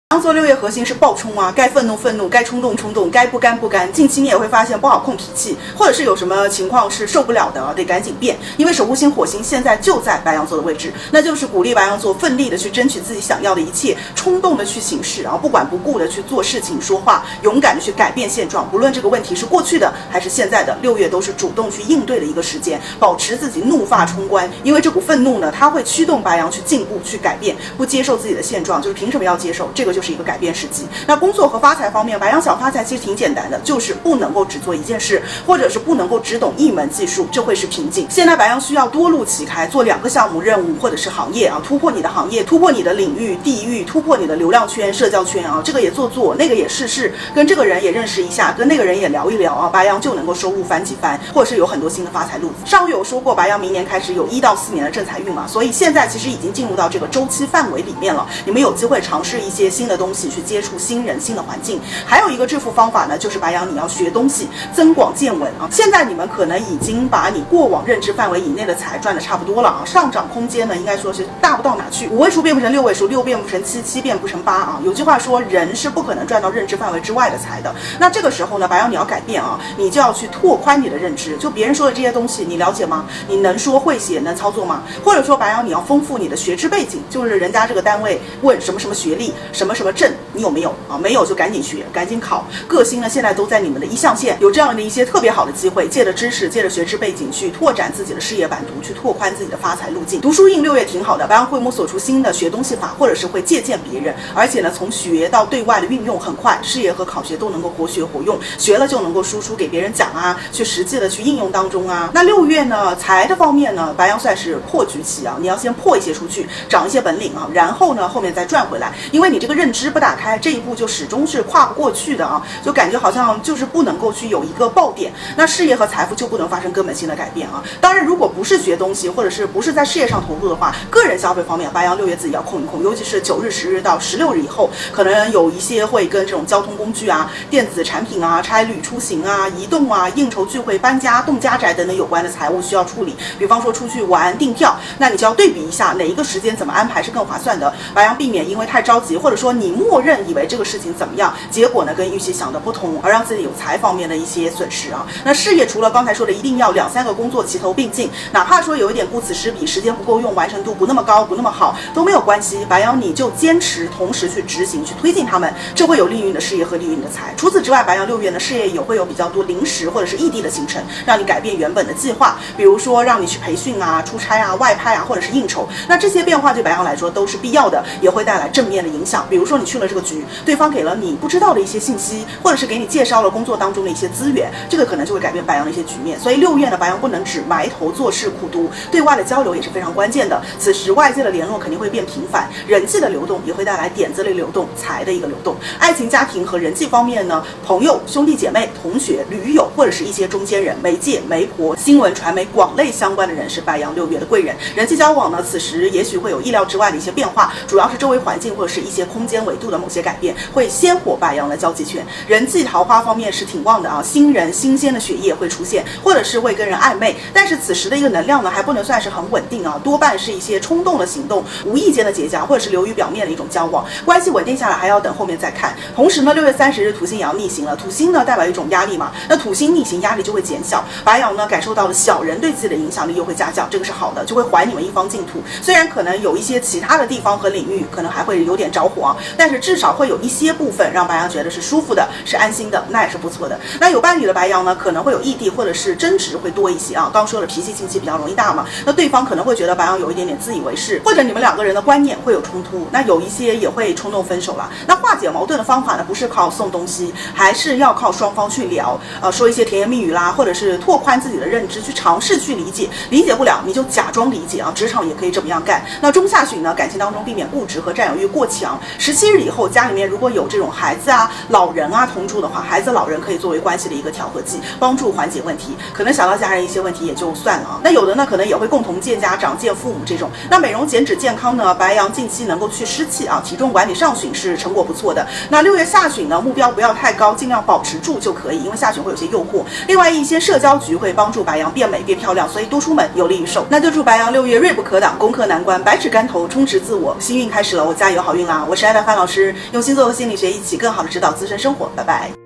白羊座6月核心是暴冲啊，该愤怒愤怒，该冲动冲动，该不甘不甘。近期你也会发现不好控脾气，或者是有什么情况是受不了的，得赶紧变。因为守护星火星现在就在白羊座的位置，那就是鼓励白羊座奋力的去争取自己想要的一切，冲动的去行事，然后不管不顾的去做事情说话，勇敢的去改变现状。不论这个问题是过去的还是现在的，6月都是主动去应对的一个时间，保持自己怒发冲冠。因为这股愤怒呢，它会驱动白羊去进步、去改变，不接受自己的现状，就是凭什么要接受？这个就是一个改变时机。那工作和发财方面，白羊想发财其实挺简单的，就是不能够只做一件事，或者是不能够只懂一门技术，这会是瓶颈。现在白羊需要多路齐开，做2个项目任务或者是行业啊，突破你的行业，突破你的领域地域，突破你的流量圈、社交圈啊，这个也做，那个也试，跟这个人也认识一下，跟那个人也聊一聊啊，白羊就能够收入翻几番，或者是有很多新的发财路子。上回有说过，白羊明年开始有1到4年的正财运嘛，所以现在其实已经进入到这个周期范围里面了，你们有机会尝试一些新的东西，去接触新人、新的环境。还有一个致富方法呢，就是白羊你要学东西，增广见闻啊。现在你们可能已经把你过往认知范围以内的财赚的差不多了啊，上涨空间呢应该说是大不到哪去，5位数变不成6位数，6变不成7， 7变不成8啊。有句话说，人是不可能赚到认知范围之外的财的。那这个时候呢，白羊你要改变啊，你就要去拓宽你的认知。就别人说的这些东西，你了解吗？你能说会写能操作吗？或者说白羊你要丰富你的学知背景，就是人家这个单位问什么什么学历，什么什么证，你有没有啊？没有就赶紧学，赶紧考。各星呢现在都在你们的1象限，有这样的一些特别好的机会，借着知识，借着学知背景去拓展自己的事业版图，去拓宽自己的发财路径。读书运6月挺好的，白羊会摸索出新的学东西法，或者是会借鉴别人，而且呢从学到对外的运用很快，事业和考学都能够活学活用，学了就能够输出给别人讲啊，去实际的去应用当中啊。那6月呢财的方面呢，白羊算是破局期啊，你要先破一些出去，长一些本领啊，然后呢后面再赚回来。因为你这个认知不打开，这一步就始终是跨不过去的啊，就感觉好像就是不能够去有一个爆点，那事业和财富就不能发生根本性的改变啊。当然如果不是学东西，或者是不是在事业上投入的话，个人消费方面白羊6月自己要控一控，尤其是9日、10日到16日以后，可能有一些会跟这种交通工具啊、电子产品啊、差旅出行啊、移动啊、应酬聚会、搬家、动家宅等等有关的财务需要处理。比方说出去玩订票，那你就要对比一下哪一个时间怎么安排是更划算的。白羊避免因为太着急，或者说你默认以为这个事情怎么样，结果呢跟预期想的不同，而让自己有财方面的一些损失啊。那事业除了刚才说的一定要2、3个工作齐头并进，哪怕说有一点顾此失彼，时间不够用，完成度不那么高，不那么好都没有关系，白羊你就坚持同时去执行，去推进他们，这会有利于你的事业和利于你的财。除此之外，白羊6月呢事业也会有比较多临时或者是异地的行程，让你改变原本的计划，比如说让你去培训啊、出差啊、外派啊，或者是应酬。那这些变化对白羊来说都是必要的，也会带来正面的影响。比如说你去了这个局，对方给了你不知道的一些信息，或者是给你介绍了工作当中的一些资源，这个可能就会改变白羊的一些局面。所以6月呢，白羊不能只埋头做事苦读，对外的交流也是非常关键的。此时外界的联络肯定会变频繁，人际的流动也会带来点子的流动、财的一个流动。爱情、家庭和人际方面呢，朋友、兄弟姐妹、同学、驴友或者是一些中间人、媒介、媒婆、新闻传媒广类相关的人是白羊6月的贵人。人际交往呢，此时也许会有意料之外的一些变化，主要是周围环境或者是一些空间维度的某些改变，会鲜活白羊的交际圈。人际桃花方面是挺旺的啊，新人新鲜的血液会出现，或者是会跟人暧昧，但是此时的一个能量呢还不能算是很稳定啊，多半是一些冲动的行动、无意间的结交，或者是流于表面的一种交往，关系稳定下来还要等后面再看。同时呢，6月30日土星也要逆行了，土星呢代表一种压力嘛，那土星逆行压力就会减小，白羊呢感受到了小人对自己的影响力又会下降，这个是好的，就会还你们一方净土。虽然可能有一些其他的地方和领域可能还会有点着火啊，但是至少会有一些部分让白羊觉得是舒服的，是安心的，那也是不错的。那有伴侣的白羊呢，可能会有异地或者是争执会多一些啊。刚说了脾气近期比较容易大嘛，那对方可能会觉得白羊有一点点自以为是，或者你们2个人的观念会有冲突，那有一些也会冲动分手了。那化解矛盾的方法呢，不是靠送东西，还是要靠双方去聊，说一些甜言蜜语啦，或者是拓宽自己的认知，去尝试去理解。理解不了你就假装理解啊，职场也可以这么样干。那中下旬呢，感情当中避免固执和占有欲过强。17日以后，家里面如果有这种孩子啊、老人啊同住的话，孩子、老人可以作为关系的一个调和剂，帮助缓解问题。可能想到家人一些问题也就算了啊。那有的呢，可能也会共同见家长、见父母这种。那美容、减脂、健康呢，白羊近期能够去湿气啊，体重管理上旬是成果不错的。那6月下旬呢，目标不要太高，尽量保持住就可以，因为下旬会有些诱惑。另外一些社交局会帮助白羊变美变漂亮，所以多出门有利于瘦。那就祝白羊6月锐不可挡，攻克难关，百尺竿头，充实自我，幸运开始了，我加油好运啦！我是艾大范老师，用星座和心理学一起更好的指导自身生活。拜拜。